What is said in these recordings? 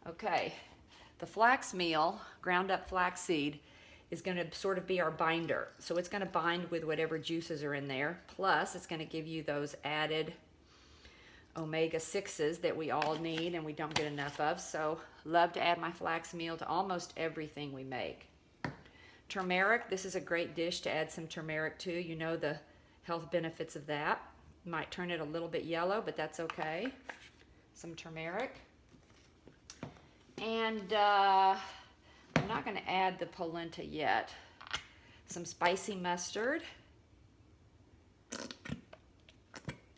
Okay, the flax meal, ground up flax seed, is going to sort of be our binder. So it's going to bind with whatever juices are in there. Plus, it's going to give you those added omega-6s that we all need and we don't get enough of. So love to add my flax meal to almost everything we make. Turmeric, this is a great dish to add some turmeric to. You know the health benefits of that. Might turn it a little bit yellow, but that's okay. Some turmeric. And I'm not going to add the polenta yet. Some spicy mustard.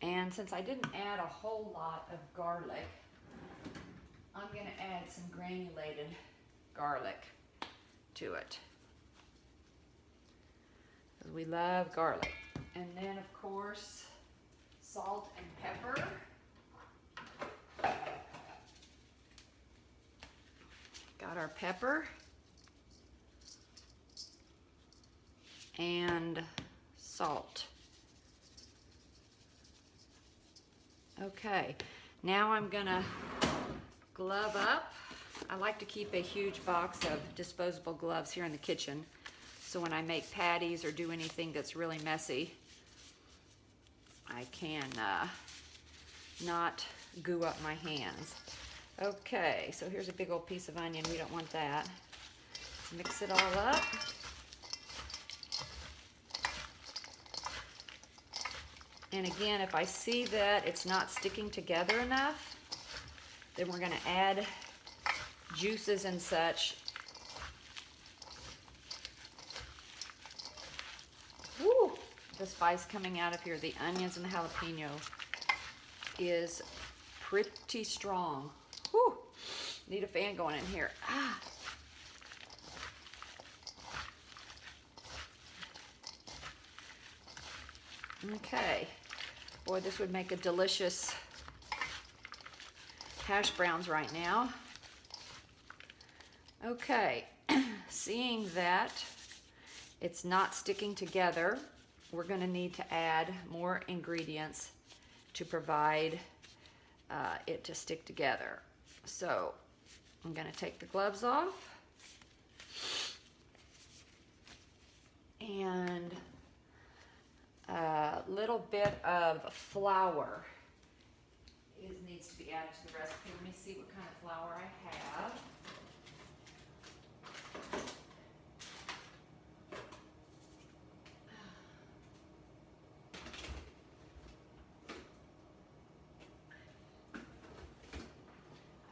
And since I didn't add a whole lot of garlic, I'm going to add some granulated garlic to it. Because we love garlic. And then, of course, salt and pepper. Got our pepper. And salt. Okay, now I'm gonna glove up. I like to keep a huge box of disposable gloves here in the kitchen, so when I make patties or do anything that's really messy, I can not goo up my hands. Okay, so here's a big old piece of onion. We don't want that. Let's mix it all up. And again, if I see that it's not sticking together enough, then we're going to add juices and such. Woo! The spice coming out of here, the onions and the jalapeno, is pretty strong. Woo! Need a fan going in here. Ah! Okay. Boy, this would make a delicious hash browns right now. Okay, seeing that it's not sticking together, we're going to need to add more ingredients to provide it to stick together. So I'm going to take the gloves off and a little bit of flour needs to be added to the recipe. Let me see what kind of flour I have.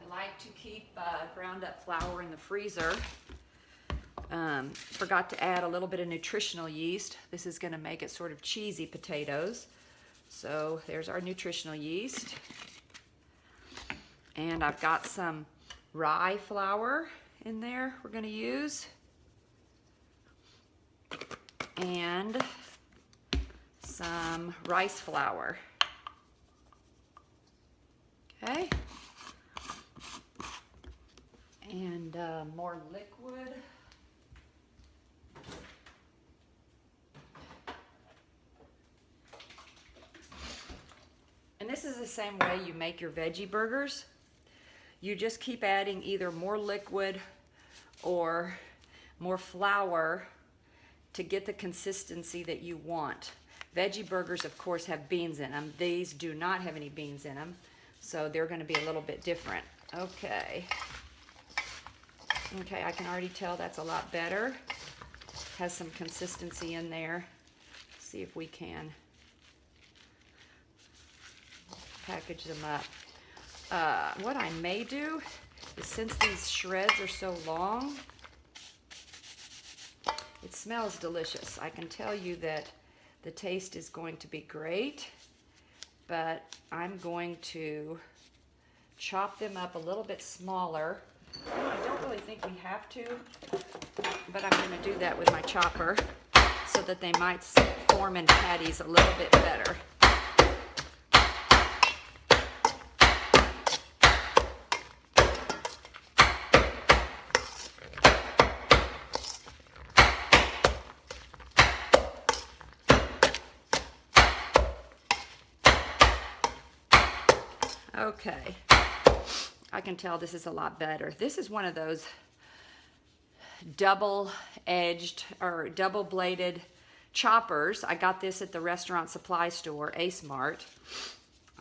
I like to keep ground up flour in the freezer. Forgot to add a little bit of nutritional yeast. This is going to make it sort of cheesy potatoes. So there's our nutritional yeast. And I've got some rye flour in there we're going to use. And some rice flour. Okay. And more liquid. And this is the same way you make your veggie burgers. You just keep adding either more liquid or more flour to get the consistency that you want. Veggie burgers, of course, have beans in them. These do not have any beans in them, so they're going to be a little bit different. Okay. Okay, I can already tell that's a lot better. Has some consistency in there. Let's see if we can package them up. What I may do is, since these shreds are so long, it smells delicious. I can tell you that the taste is going to be great, but I'm going to chop them up a little bit smaller. I don't really think we have to, but I'm going to do that with my chopper so that they might form in patties a little bit better. Okay, I can tell this is a lot better. This is one of those double-edged or double-bladed choppers. I got this at the restaurant supply store, Ace Mart.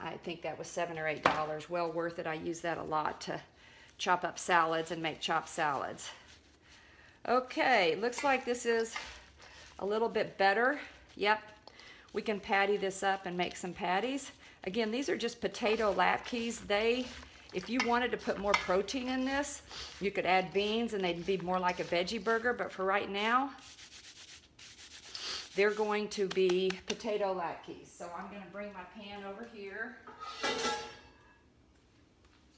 I think that was $7 or $8. Well worth it. I use that a lot to chop up salads and make chopped salads. Okay, looks like this is a little bit better. Yep, we can patty this up and make some patties. Again, these are just potato latkes. If you wanted to put more protein in this, you could add beans and they'd be more like a veggie burger, but for right now, they're going to be potato latkes. So I'm going to bring my pan over here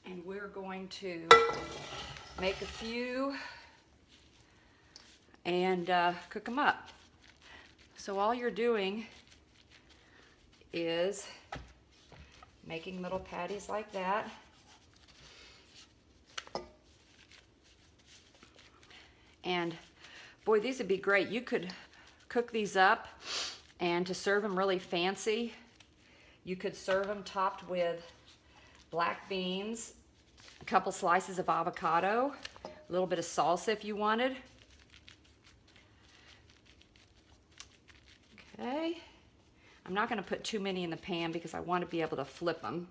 and we're going to make a few and cook them up. So all you're doing is making little patties like that. And boy, these would be great. You could cook these up, and to serve them really fancy, you could serve them topped with black beans, a couple slices of avocado, a little bit of salsa if you wanted. Okay, I'm not going to put too many in the pan because I want to be able to flip them.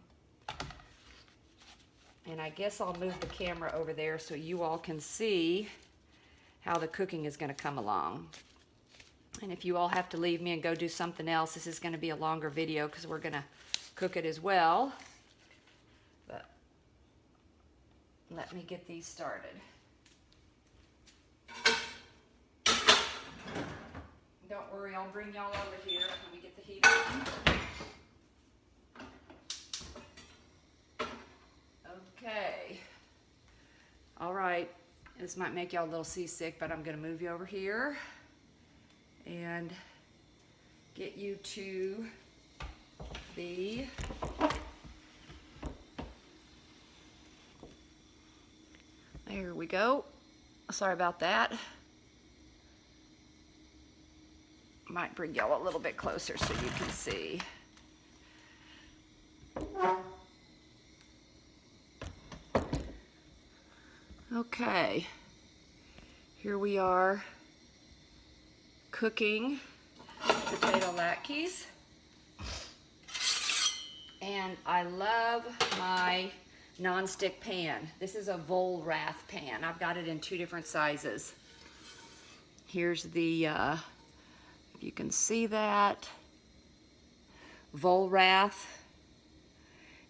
And I guess I'll move the camera over there so you all can see how the cooking is going to come along. And if you all have to leave me and go do something else, this is going to be a longer video because we're going to cook it as well. But let me get these started. Don't worry, I'll bring y'all over here. Let me get the heat on. Okay. All right. This might make y'all a little seasick, but I'm going to move you over here and get you to the there we go. Sorry about that. Might bring y'all a little bit closer so you can see. Okay, here we are cooking potato latkes, and I love my non-stick pan. This is a Volrath pan. I've got it in 2 different sizes. Here's the, if you can see that, Volrath.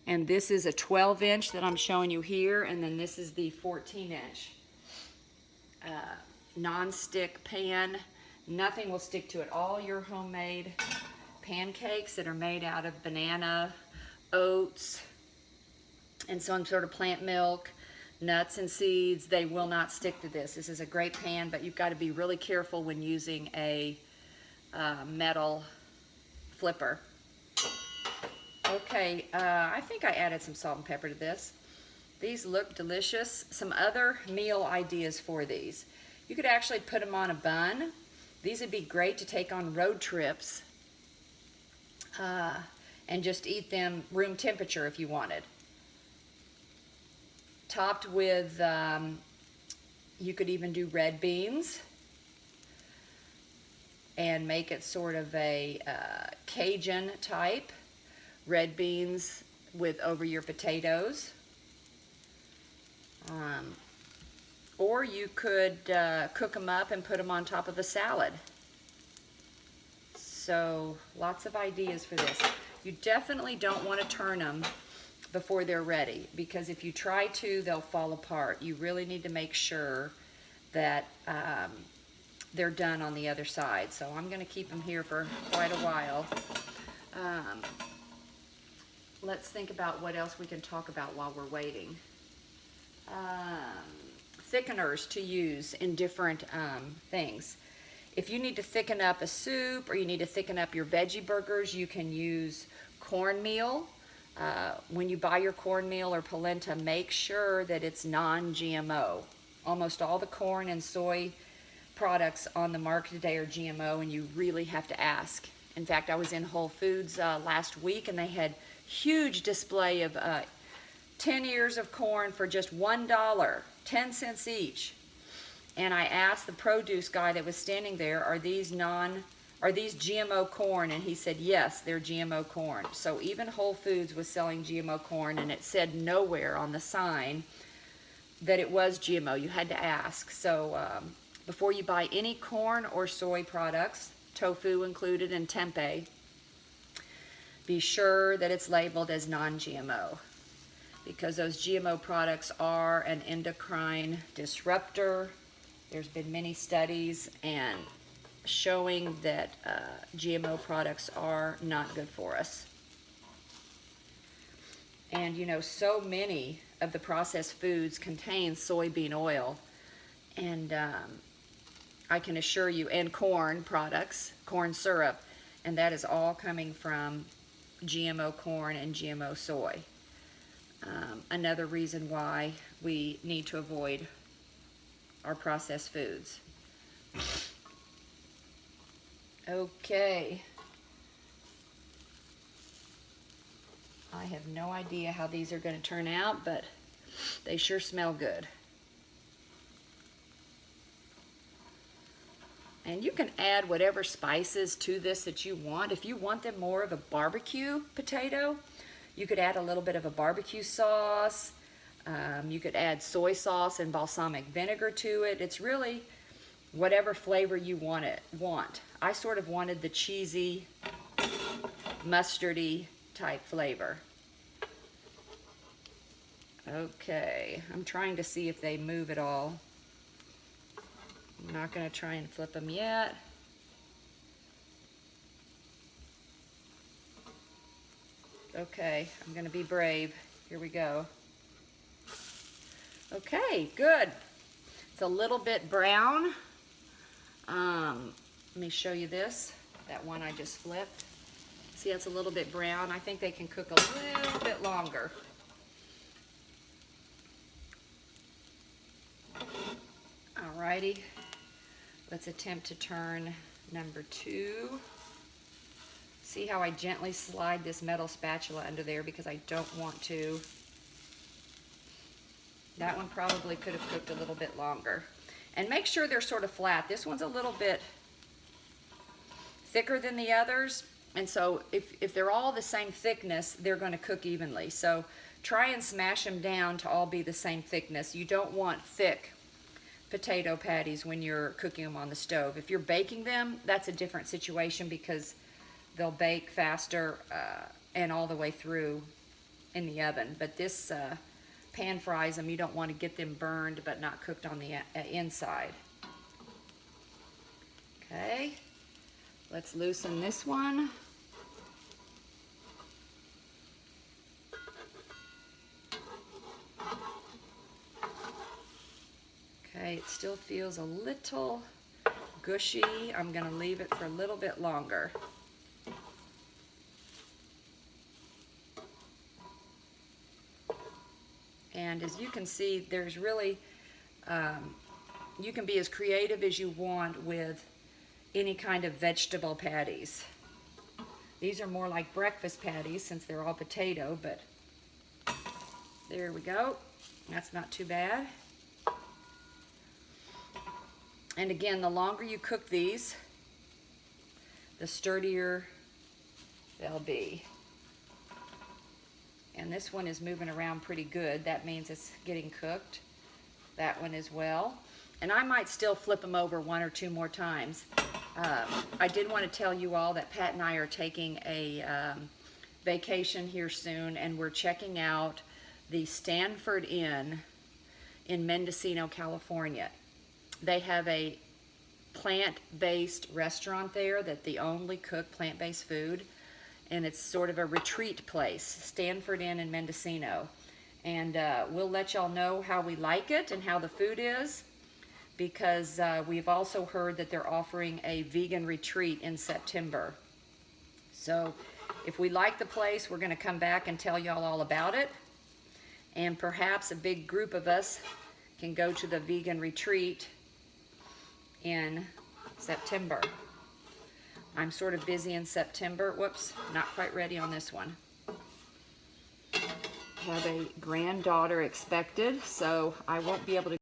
And this is a 12-inch that I'm showing you here, and then this is the 14-inch non-stick pan. Nothing will stick to it. All your homemade pancakes that are made out of banana, oats, and some sort of plant milk, nuts and seeds, they will not stick to this. This is a great pan, but you've got to be really careful when using a metal flipper. Okay, I think I added some salt and pepper to this. These look delicious. Some other meal ideas for these. You could actually put them on a bun. These would be great to take on road trips and just eat them room temperature if you wanted. Topped with, you could even do red beans and make it sort of a Cajun type. Red beans with over your potatoes. Or you could cook them up and put them on top of a salad. So lots of ideas for this. You definitely don't want to turn them before they're ready, because if you try to, they'll fall apart. You really need to make sure that they're done on the other side. So I'm going to keep them here for quite a while. Let's think about what else we can talk about while we're waiting. Thickeners to use in different things. If you need to thicken up a soup or you need to thicken up your veggie burgers, you can use cornmeal. When you buy your cornmeal or polenta, make sure that it's non-GMO. Almost all the corn and soy products on the market today are GMO, and you really have to ask. In fact, I was in Whole Foods last week, and they had huge display of 10 ears of corn for just $1, 10 cents each. And I asked the produce guy that was standing there, are these GMO corn? And he said, yes, they're GMO corn. So even Whole Foods was selling GMO corn, and it said nowhere on the sign that it was GMO. You had to ask. So before you buy any corn or soy products, tofu included and tempeh, be sure that it's labeled as non-GMO, because those GMO products are an endocrine disruptor. There's been many studies and showing that GMO products are not good for us. And you know, so many of the processed foods contain soybean oil, and I can assure you, and corn products, corn syrup, and that is all coming from GMO corn and GMO soy. Another reason why we need to avoid our processed foods. Okay. I have no idea how these are going to turn out, but they sure smell good. And you can add whatever spices to this that you want. If you want them more of a barbecue potato, you could add a little bit of a barbecue sauce. You could add soy sauce and balsamic vinegar to it. It's really whatever flavor you want. I sort of wanted the cheesy, mustardy type flavor. Okay, I'm trying to see if they move at all. I'm not going to try and flip them yet. Okay, I'm going to be brave. Here we go. Okay, good. It's a little bit brown. Let me show you this. That one I just flipped. See, it's a little bit brown. I think they can cook a little bit longer. Alrighty. Let's attempt to turn number 2. See how I gently slide this metal spatula under there because I don't want to. That one probably could have cooked a little bit longer. And make sure they're sort of flat. This one's a little bit thicker than the others. And so if they're all the same thickness, they're going to cook evenly. So try and smash them down to all be the same thickness. You don't want thick potato patties when you're cooking them on the stove. If you're baking them, that's a different situation because they'll bake faster and all the way through in the oven. But this pan fries them. You don't want to get them burned but not cooked on the inside. Okay, let's loosen this one. Okay, it still feels a little gushy. I'm going to leave it for a little bit longer. And as you can see, there's really, you can be as creative as you want with any kind of vegetable patties. These are more like breakfast patties since they're all potato, but there we go. That's not too bad. And again, the longer you cook these, the sturdier they'll be. And this one is moving around pretty good. That means it's getting cooked. That one as well. And I might still flip them over 1 or 2 more times. I did want to tell you all that Pat and I are taking a vacation here soon, and we're checking out the Stanford Inn in Mendocino, California. They have a plant-based restaurant there that they only cook plant-based food. And it's sort of a retreat place, Stanford Inn in Mendocino. And we'll let y'all know how we like it and how the food is, because we've also heard that they're offering a vegan retreat in September. So if we like the place, we're going to come back and tell y'all all about it. And perhaps a big group of us can go to the vegan retreat in September. I'm sort of busy in September. Whoops, not quite ready on this one. have a granddaughter expected, so I won't be able to